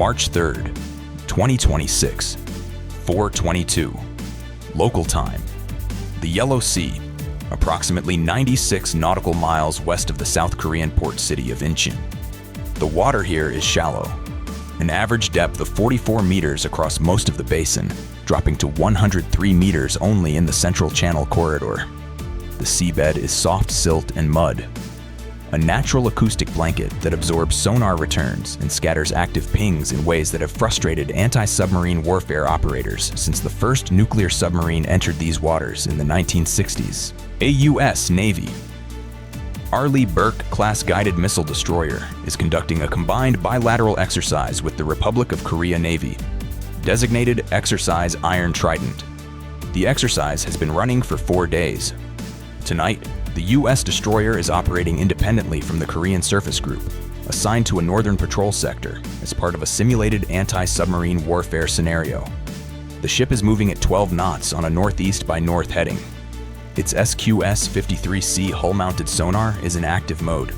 March 3rd, 2026, 4:22, local time. The Yellow Sea, approximately 96 nautical miles west of the South Korean port city of Incheon. The water here is shallow, an average depth of 44 meters across most of the basin, dropping to 103 meters only in the Central Channel corridor. The seabed is soft silt and mud, a natural acoustic blanket that absorbs sonar returns and scatters active pings in ways that have frustrated anti-submarine warfare operators since the first nuclear submarine entered these waters in the 1960s. A US Navy Arleigh Burke-class guided missile destroyer is conducting a combined bilateral exercise with the Republic of Korea Navy, designated Exercise Iron Trident. The exercise has been running for 4 days. Tonight, the U.S. destroyer is operating independently from the Korean Surface Group, assigned to a northern patrol sector as part of a simulated anti-submarine warfare scenario. The ship is moving at 12 knots on a northeast by north heading. Its SQS-53C hull-mounted sonar is in active mode,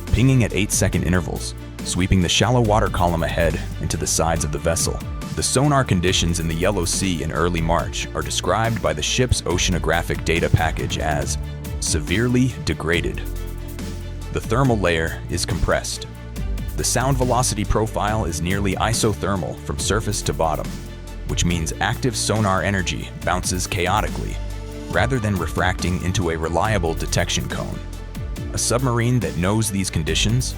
pinging at 8-second intervals, sweeping the shallow water column ahead and to the sides of the vessel. The sonar conditions in the Yellow Sea in early March are described by the ship's oceanographic data package as severely degraded. The thermal layer is compressed. The sound velocity profile is nearly isothermal from surface to bottom, which means active sonar energy bounces chaotically rather than refracting into a reliable detection cone. A submarine that knows these conditions,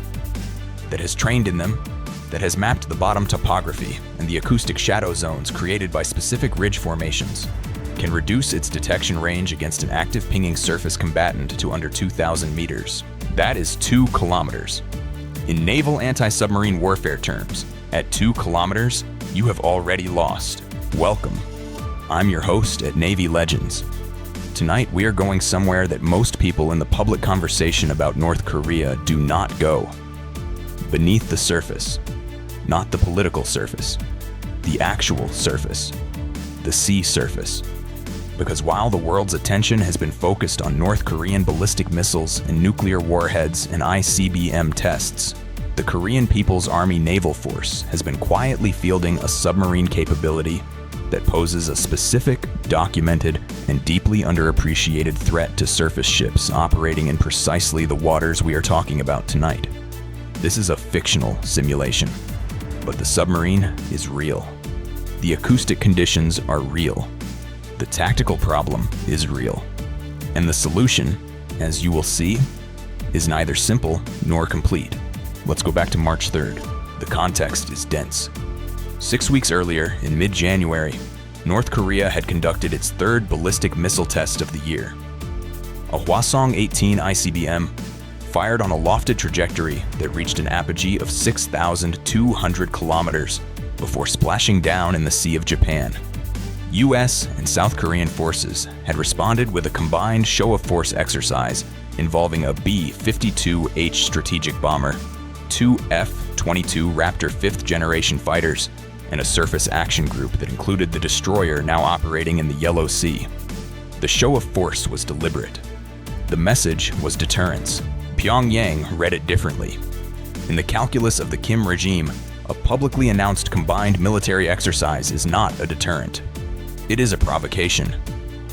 that has trained in them, that has mapped the bottom topography and the acoustic shadow zones created by specific ridge formations, can reduce its detection range against an active pinging surface combatant to under 2,000 meters. That is 2 kilometers. In naval anti-submarine warfare terms, at 2 kilometers, you have already lost. Welcome. I'm your host at Navy Legends. Tonight, we are going somewhere that most people in the public conversation about North Korea do not go. Beneath the surface. Not the political surface. The actual surface. The sea surface. Because while the world's attention has been focused on North Korean ballistic missiles and nuclear warheads and ICBM tests, the Korean People's Army Naval Force has been quietly fielding a submarine capability that poses a specific, documented, and deeply underappreciated threat to surface ships operating in precisely the waters we are talking about tonight. This is a fictional simulation, but the submarine is real. The acoustic conditions are real. The tactical problem is real. And the solution, as you will see, is neither simple nor complete. Let's go back to March 3rd. The context is dense. 6 weeks earlier, in mid-January, North Korea had conducted its third ballistic missile test of the year. A Hwasong-18 ICBM fired on a lofted trajectory that reached an apogee of 6,200 kilometers before splashing down in the Sea of Japan. US and South Korean forces had responded with a combined show-of-force exercise involving a B-52H strategic bomber, 2 F-22 Raptor 5th-generation fighters, and a surface action group that included the destroyer now operating in the Yellow Sea. The show of force was deliberate. The message was deterrence. Pyongyang read it differently. In the calculus of the Kim regime, a publicly announced combined military exercise is not a deterrent. It is a provocation.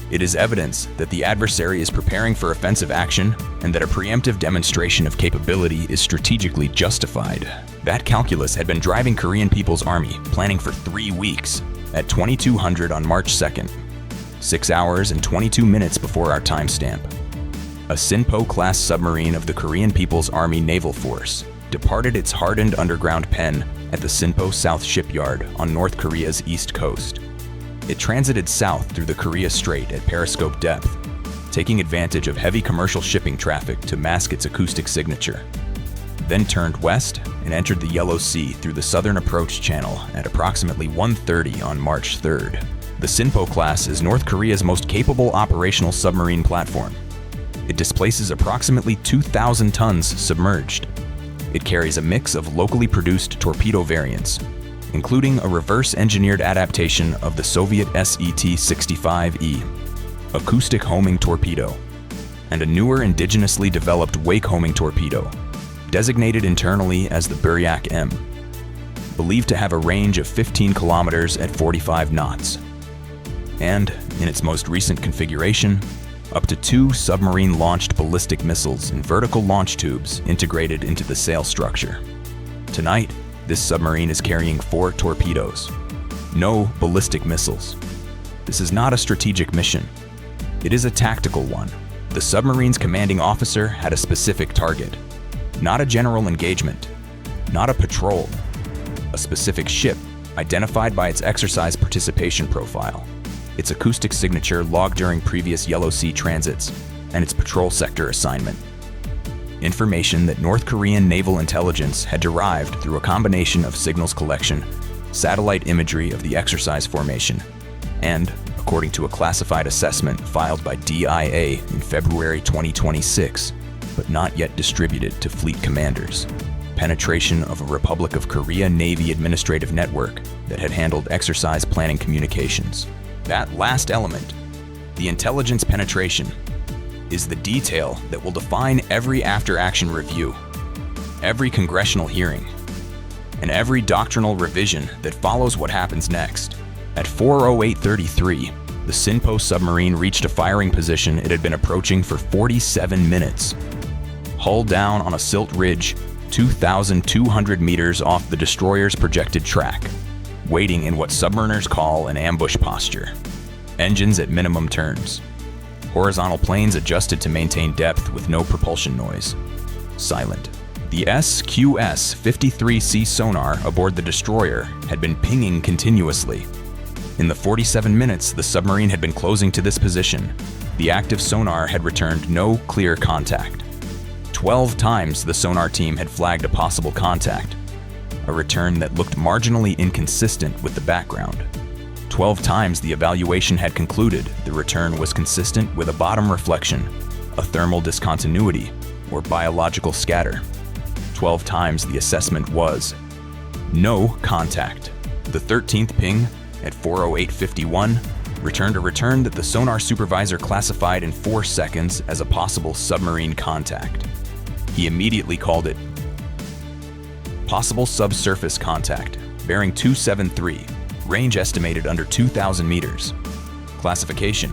It is evidence that the adversary is preparing for offensive action and that a preemptive demonstration of capability is strategically justified. That calculus had been driving Korean People's Army, planning for 3 weeks, at 2200 on March 2nd, 6 hours and 22 minutes before our timestamp. A Sinpo-class submarine of the Korean People's Army Naval Force departed its hardened underground pen at the Sinpo South Shipyard on North Korea's east coast. It transited south through the Korea Strait at periscope depth, taking advantage of heavy commercial shipping traffic to mask its acoustic signature, then turned west and entered the Yellow Sea through the southern approach channel at approximately 1:30 on March 3rd. The Sinpo-class is North Korea's most capable operational submarine platform. It displaces approximately 2,000 tons submerged. It carries a mix of locally produced torpedo variants, including a reverse-engineered adaptation of the Soviet SET-65E, acoustic homing torpedo, and a newer indigenously developed wake homing torpedo, designated internally as the Buryak-M. believed to have a range of 15 kilometers at 45 knots. And, in its most recent configuration, up to 2 submarine-launched ballistic missiles in vertical launch tubes integrated into the sail structure. Tonight, this submarine is carrying 4 torpedoes. No ballistic missiles. This is not a strategic mission. It is a tactical one. The submarine's commanding officer had a specific target. Not a general engagement. Not a patrol. A specific ship, identified by its exercise participation profile, its acoustic signature logged during previous Yellow Sea transits, and its patrol sector assignment. Information that North Korean naval intelligence had derived through a combination of signals collection, satellite imagery of the exercise formation, and, according to a classified assessment filed by DIA in February 2026, but not yet distributed to fleet commanders, penetration of a Republic of Korea Navy administrative network that had handled exercise planning communications. That last element, the intelligence penetration, is the detail that will define every after-action review, every congressional hearing, and every doctrinal revision that follows what happens next. At 4:08:33, the Sinpo submarine reached a firing position it had been approaching for 47 minutes. Hull down on a silt ridge, 2,200 meters off the destroyer's projected track, waiting in what submariners call an ambush posture. Engines at minimum turns. Horizontal planes adjusted to maintain depth with no propulsion noise. Silent. The SQS-53C sonar aboard the destroyer had been pinging continuously. In the 47 minutes the submarine had been closing to this position, the active sonar had returned no clear contact. 12 times the sonar team had flagged a possible contact, a return that looked marginally inconsistent with the background. 12 times the evaluation had concluded the return was consistent with a bottom reflection, a thermal discontinuity, or biological scatter. 12 times the assessment was no contact. The 13th ping at 4:08:51 returned a return that the sonar supervisor classified in 4 seconds as a possible submarine contact. He immediately called it possible subsurface contact, bearing 273, range estimated under 2,000 meters. Classification,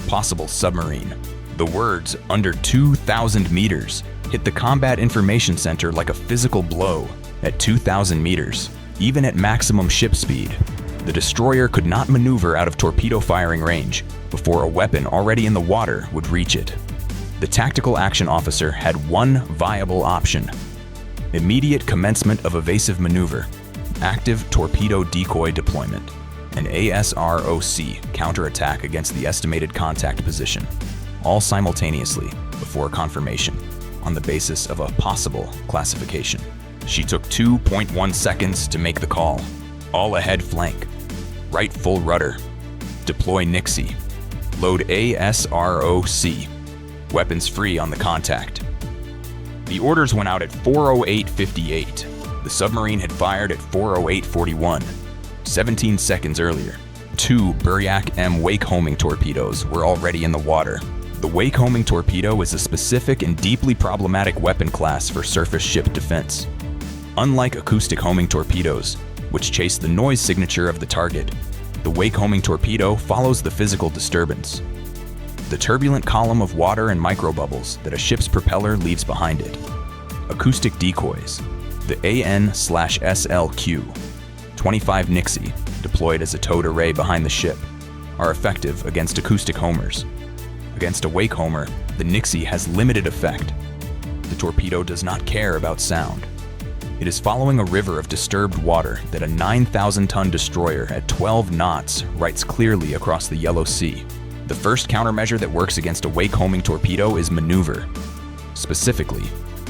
possible submarine. The words under 2,000 meters hit the Combat Information Center like a physical blow. At 2,000 meters, even at maximum ship speed, the destroyer could not maneuver out of torpedo firing range before a weapon already in the water would reach it. The tactical action officer had one viable option: immediate commencement of evasive maneuver, active torpedo decoy deployment, and ASROC counterattack against the estimated contact position, all simultaneously before confirmation on the basis of a possible classification. She took 2.1 seconds to make the call. All ahead flank, right full rudder, deploy Nixie, load ASROC, weapons free on the contact. The orders went out at 4:08:58. The submarine had fired at 4:08:41, 17 seconds earlier. 2 Buryak-M wake-homing torpedoes were already in the water. The wake-homing torpedo is a specific and deeply problematic weapon class for surface ship defense. Unlike acoustic homing torpedoes, which chase the noise signature of the target, the wake-homing torpedo follows the physical disturbance, the turbulent column of water and microbubbles that a ship's propeller leaves behind it. Acoustic decoys, the AN/SLQ, 25 Nixie, deployed as a towed array behind the ship, are effective against acoustic homers. Against a wake homer, the Nixie has limited effect. The torpedo does not care about sound. It is following a river of disturbed water that a 9,000-ton destroyer at 12 knots writes clearly across the Yellow Sea. The first countermeasure that works against a wake-homing torpedo is maneuver. Specifically,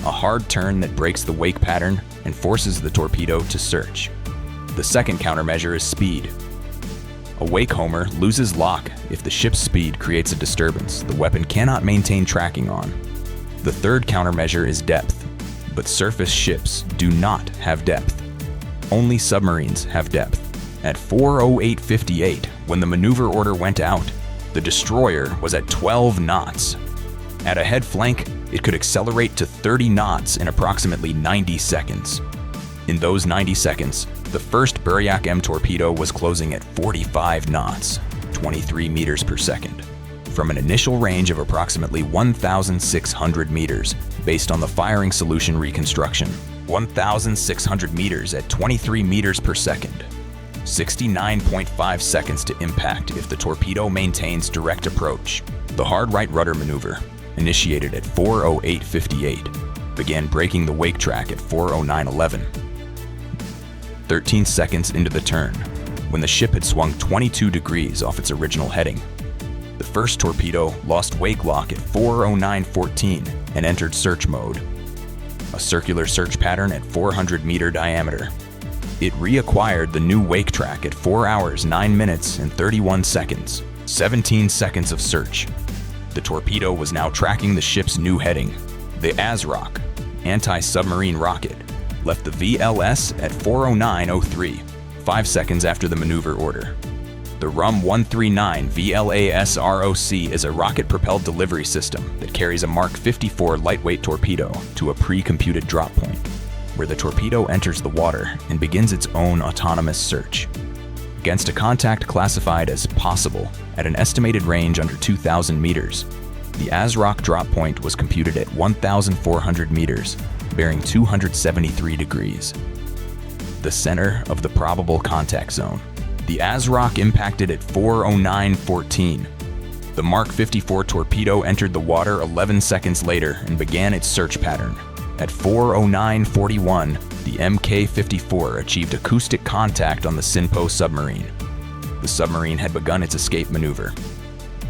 a hard turn that breaks the wake pattern and forces the torpedo to search. The second countermeasure is speed. A wake homer loses lock if the ship's speed creates a disturbance the weapon cannot maintain tracking on. The third countermeasure is depth, but surface ships do not have depth. Only submarines have depth. At 4:08:58, when the maneuver order went out, the destroyer was at 12 knots. At a head flank, it could accelerate to 30 knots in approximately 90 seconds. In those 90 seconds, the first Buryak-M torpedo was closing at 45 knots, 23 meters per second, from an initial range of approximately 1,600 meters based on the firing solution reconstruction. 1,600 meters at 23 meters per second. 69.5 seconds to impact if the torpedo maintains direct approach. The hard right rudder maneuver, initiated at 4:08:58, began braking the wake track at 4:09:11. 13 seconds into the turn, when the ship had swung 22 degrees off its original heading. The first torpedo lost wake lock at 4:09:14 and entered search mode, a circular search pattern at 400-meter diameter. It reacquired the new wake track at 4 hours, 9 minutes, and 31 seconds, 17 seconds of search. The torpedo was now tracking the ship's new heading. The ASROC, anti-submarine rocket, left the VLS at 4:09:03, 5 seconds after the maneuver order. The RUM-139 VLASROC is a rocket-propelled delivery system that carries a Mark 54 lightweight torpedo to a pre-computed drop point, where the torpedo enters the water and begins its own autonomous search. Against a contact classified as possible at an estimated range under 2,000 meters, the ASROC drop point was computed at 1,400 meters, bearing 273 degrees. The center of the probable contact zone. The ASROC impacted at 4:09:14. The Mark 54 torpedo entered the water 11 seconds later and began its search pattern. At 4:09:41, the Mk-54 achieved acoustic contact on the Sinpo submarine. The submarine had begun its escape maneuver.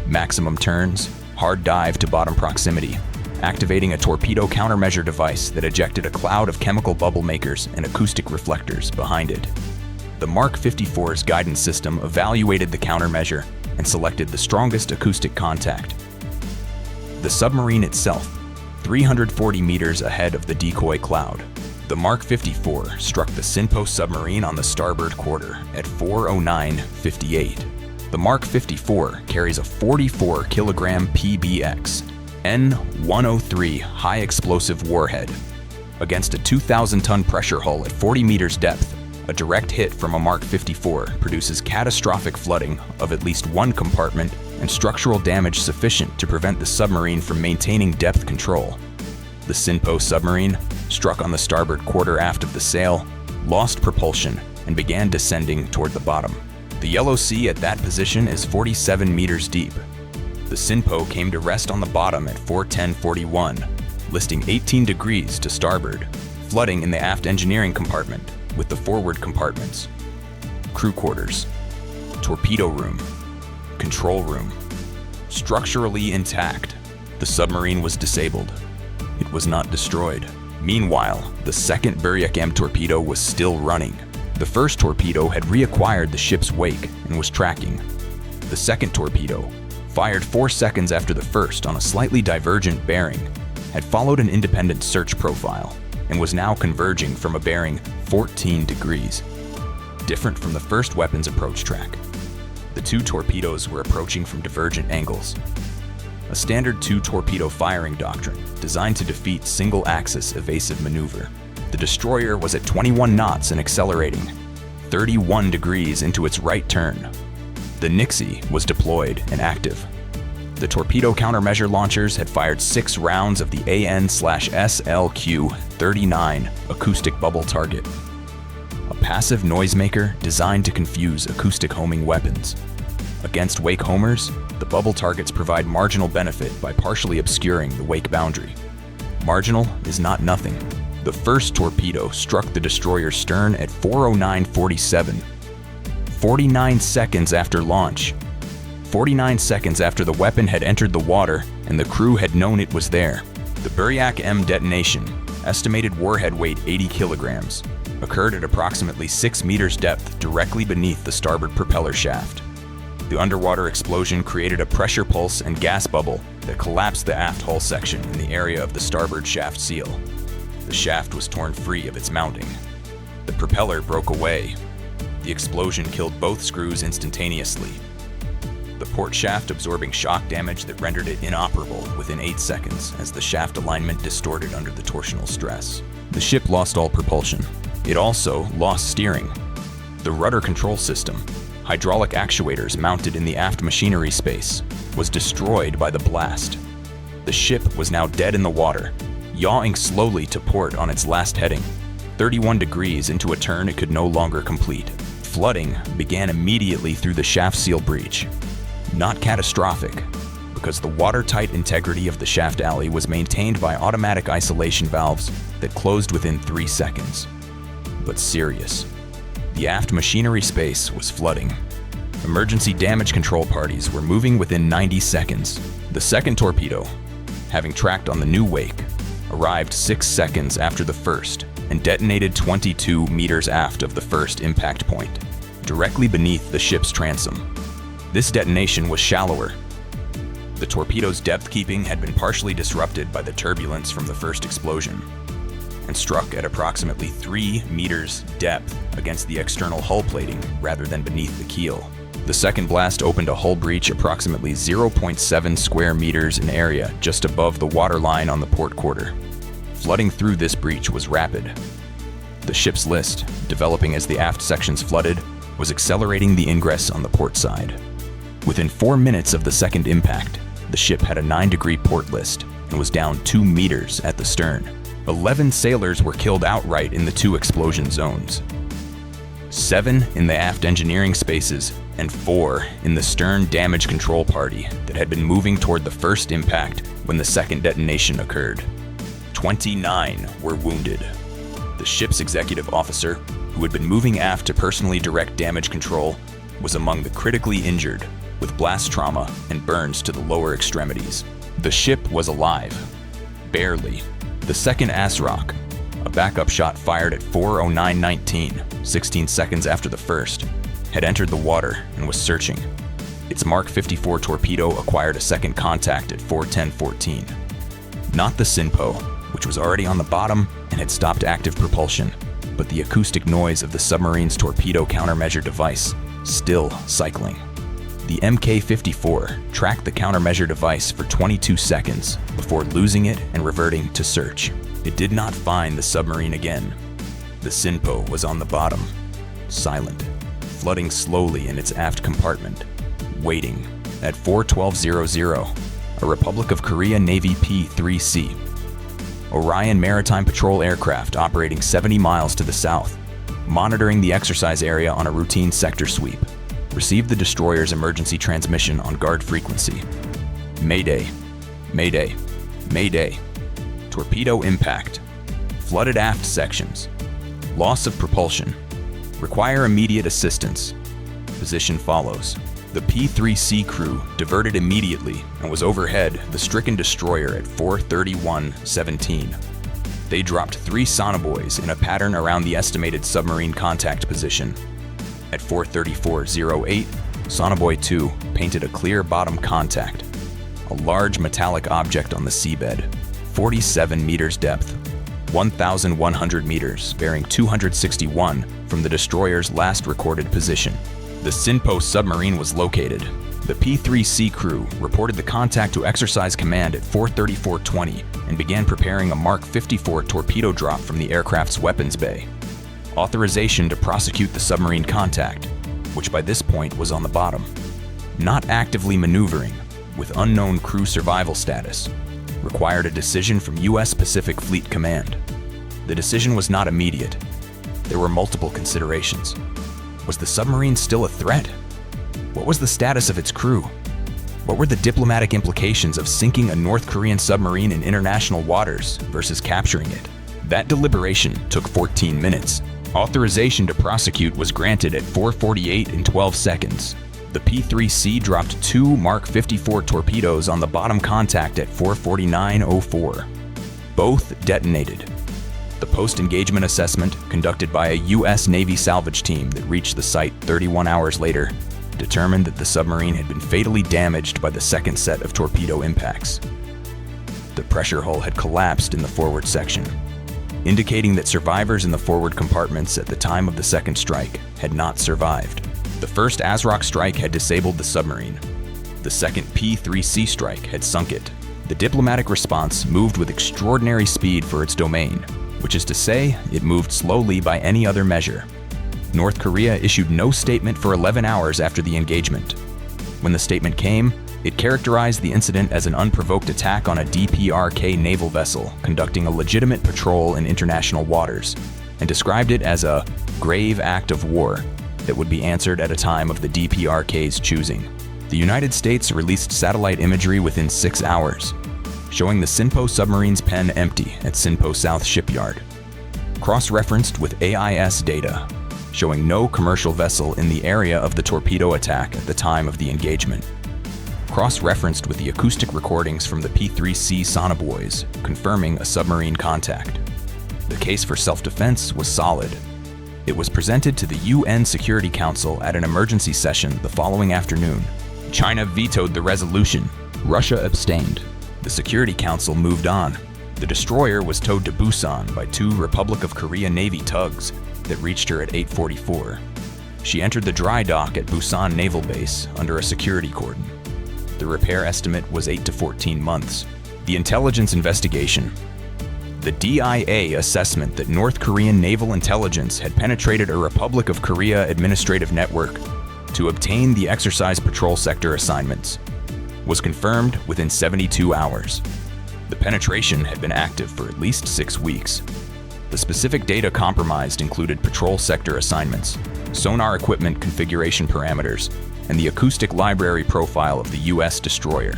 Maximum turns, hard dive to bottom proximity, activating a torpedo countermeasure device that ejected a cloud of chemical bubble makers and acoustic reflectors behind it. The Mark 54's guidance system evaluated the countermeasure and selected the strongest acoustic contact. The submarine itself, 340 meters ahead of the decoy cloud. The Mark 54 struck the Sinpo submarine on the starboard quarter at 4:09:58. The Mark 54 carries a 44-kilogram PBX N-103 high-explosive warhead. Against a 2,000-ton pressure hull at 40 meters depth, a direct hit from a Mark 54 produces catastrophic flooding of at least one compartment and structural damage sufficient to prevent the submarine from maintaining depth control. The Sinpo submarine, struck on the starboard quarter aft of the sail, lost propulsion and began descending toward the bottom. The Yellow Sea at that position is 47 meters deep. The Sinpo came to rest on the bottom at 4:10:41, listing 18 degrees to starboard, flooding in the aft engineering compartment with the forward compartments, crew quarters, torpedo room, control room. Structurally intact, the submarine was disabled. It was not destroyed. Meanwhile, the second Buryak-M torpedo was still running. The first torpedo had reacquired the ship's wake and was tracking. The second torpedo, fired 4 seconds after the first on a slightly divergent bearing, had followed an independent search profile and was now converging from a bearing 14 degrees, different from the first weapon's approach track. The two torpedoes were approaching from divergent angles. A standard two-torpedo firing doctrine designed to defeat single-axis evasive maneuver. The destroyer was at 21 knots and accelerating, 31 degrees into its right turn. The Nixie was deployed and active. The torpedo countermeasure launchers had fired 6 rounds of the AN/SLQ-39 acoustic bubble target, a passive noisemaker designed to confuse acoustic homing weapons. Against wake homers, the bubble targets provide marginal benefit by partially obscuring the wake boundary. Marginal is not nothing. The first torpedo struck the destroyer's stern at 4:09:47, 49 seconds after launch. 49 seconds after the weapon had entered the water and the crew had known it was there. The Buryak-M detonation, estimated warhead weight 80 kilograms, occurred at approximately 6 meters depth directly beneath the starboard propeller shaft. The underwater explosion created a pressure pulse and gas bubble that collapsed the aft hull section in the area of the starboard shaft seal. The shaft was torn free of its mounting. The propeller broke away. The explosion killed both screws instantaneously. The port shaft absorbing shock damage that rendered it inoperable within 8 seconds as the shaft alignment distorted under the torsional stress. The ship lost all propulsion. It also lost steering. The rudder control system, hydraulic actuators mounted in the aft machinery space, was destroyed by the blast. The ship was now dead in the water, yawing slowly to port on its last heading. 31 degrees into a turn it could no longer complete. Flooding began immediately through the shaft seal breach. Not catastrophic, because the watertight integrity of the shaft alley was maintained by automatic isolation valves that closed within 3 seconds. But serious. The aft machinery space was flooding. Emergency damage control parties were moving within 90 seconds. The second torpedo, having tracked on the new wake, arrived 6 seconds after the first and detonated 22 meters aft of the first impact point, directly beneath the ship's transom. This detonation was shallower. The torpedo's depth keeping had been partially disrupted by the turbulence from the first explosion, and struck at approximately 3 meters depth against the external hull plating rather than beneath the keel. The second blast opened a hull breach approximately 0.7 square meters in area just above the waterline on the port quarter. Flooding through this breach was rapid. The ship's list, developing as the aft sections flooded, was accelerating the ingress on the port side. Within 4 minutes of the second impact, the ship had a 9-degree port list and was down 2 meters at the stern. 11 sailors were killed outright in the 2 explosion zones. 7 in the aft engineering spaces and 4 in the stern damage control party that had been moving toward the first impact when the second detonation occurred. 29 were wounded. The ship's executive officer, who had been moving aft to personally direct damage control, was among the critically injured, with blast trauma and burns to the lower extremities. The ship was alive. Barely. The second ASROC, a backup shot fired at 4:09:19, 16 seconds after the first, had entered the water and was searching. Its Mark 54 torpedo acquired a second contact at 4:10:14. Not the Sinpo, which was already on the bottom and had stopped active propulsion, but the acoustic noise of the submarine's torpedo countermeasure device, still cycling. The Mk-54 tracked the countermeasure device for 22 seconds before losing it and reverting to search. It did not find the submarine again. The Sinpo was on the bottom, silent, flooding slowly in its aft compartment, waiting. At 4:12:00, a Republic of Korea Navy P-3C, Orion maritime patrol aircraft operating 70 miles to the south, monitoring the exercise area on a routine sector sweep, received the destroyer's emergency transmission on guard frequency. Mayday, mayday, mayday. Torpedo impact. Flooded aft sections. Loss of propulsion. Require immediate assistance. Position follows. The P-3C crew diverted immediately and was overhead the stricken destroyer at 4:31:17. They dropped 3 sonobuoys in a pattern around the estimated submarine contact position. At 4:34:08, sonobuoy 2 painted a clear bottom contact, a large metallic object on the seabed, 47 meters depth, 1,100 meters, bearing 261 from the destroyer's last recorded position. The Sinpo submarine was located. The P-3C crew reported the contact to exercise command at 4:34:20 and began preparing a Mark 54 torpedo drop from the aircraft's weapons bay. Authorization to prosecute the submarine contact, which by this point was on the bottom. Not actively maneuvering, with unknown crew survival status, required a decision from US Pacific Fleet Command. The decision was not immediate. There were multiple considerations. Was the submarine still a threat? What was the status of its crew? What were the diplomatic implications of sinking a North Korean submarine in international waters versus capturing it? That deliberation took 14 minutes. Authorization to prosecute was granted at 4:48:12. The P-3C dropped 2 Mark 54 torpedoes on the bottom contact at 4:49:04. Both detonated. The post-engagement assessment, conducted by a US Navy salvage team that reached the site 31 hours later, determined that the submarine had been fatally damaged by the second set of torpedo impacts. The pressure hull had collapsed in the forward section, indicating that survivors in the forward compartments at the time of the second strike had not survived. The first ASROC strike had disabled the submarine. The second P-3C strike had sunk it. The diplomatic response moved with extraordinary speed for its domain, which is to say, it moved slowly by any other measure. North Korea issued no statement for 11 hours after the engagement. When the statement came, it characterized the incident as an unprovoked attack on a DPRK naval vessel conducting a legitimate patrol in international waters, and described it as a grave act of war that would be answered at a time of the DPRK's choosing. The United States released satellite imagery within 6 hours, showing the Sinpo submarine's pen empty at Sinpo South Shipyard, cross-referenced with AIS data, showing no commercial vessel in the area of the torpedo attack at the time of the engagement, cross-referenced with the acoustic recordings from the P-3C sonobuoys, confirming a submarine contact. The case for self-defense was solid. It was presented to the UN Security Council at an emergency session the following afternoon. China vetoed the resolution. Russia abstained. The Security Council moved on. The destroyer was towed to Busan by 2 Republic of Korea Navy tugs that reached her at 8:44. She entered the dry dock at Busan Naval Base under a security cordon. The repair estimate was 8 to 14 months. The intelligence investigation. The DIA assessment that North Korean naval intelligence had penetrated a Republic of Korea administrative network to obtain the exercise patrol sector assignments was confirmed within 72 hours. The penetration had been active for at least 6 weeks. The specific data compromised included patrol sector assignments, sonar equipment configuration parameters, and the acoustic library profile of the US destroyer.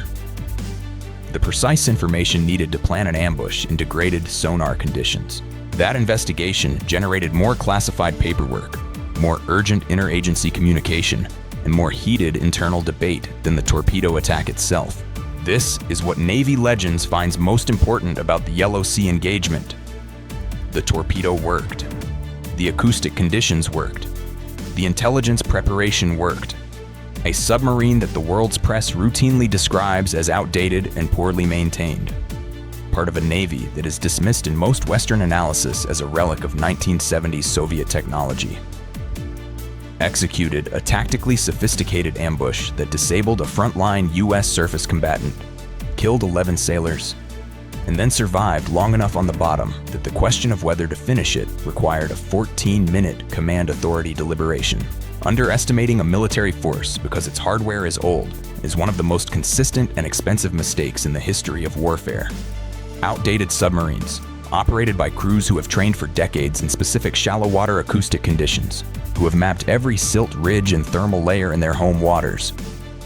The precise information needed to plan an ambush in degraded sonar conditions. That investigation generated more classified paperwork, more urgent interagency communication, and more heated internal debate than the torpedo attack itself. This is what Navy Legends finds most important about the Yellow Sea engagement. The torpedo worked. The acoustic conditions worked. The intelligence preparation worked. A submarine that the world's press routinely describes as outdated and poorly maintained. Part of a Navy that is dismissed in most Western analysis as a relic of 1970s Soviet technology. Executed a tactically sophisticated ambush that disabled a frontline US surface combatant, killed 11 sailors, and then survived long enough on the bottom that the question of whether to finish it required a 14-minute command authority deliberation. Underestimating a military force because its hardware is old is one of the most consistent and expensive mistakes in the history of warfare. Outdated submarines, operated by crews who have trained for decades in specific shallow water acoustic conditions, who have mapped every silt ridge and thermal layer in their home waters,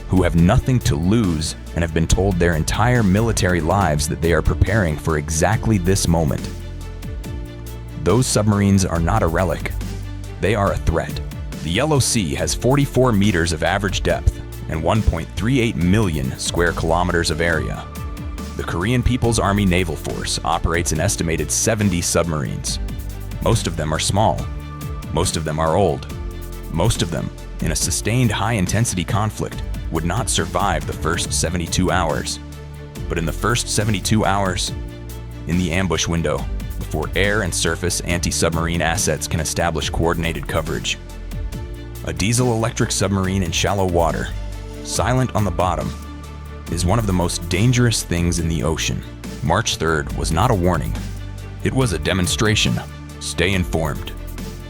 who have nothing to lose and have been told their entire military lives that they are preparing for exactly this moment. Those submarines are not a relic. They are a threat. The Yellow Sea has 44 meters of average depth and 1.38 million square kilometers of area. The Korean People's Army Naval Force operates an estimated 70 submarines. Most of them are small. Most of them are old. Most of them, in a sustained high-intensity conflict, would not survive the first 72 hours. But in the first 72 hours, in the ambush window, before air and surface anti-submarine assets can establish coordinated coverage, a diesel-electric submarine in shallow water, silent on the bottom, is one of the most dangerous things in the ocean. March 3rd was not a warning. It was a demonstration. Stay informed.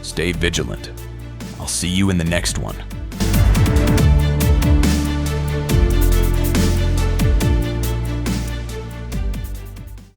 Stay vigilant. I'll see you in the next one.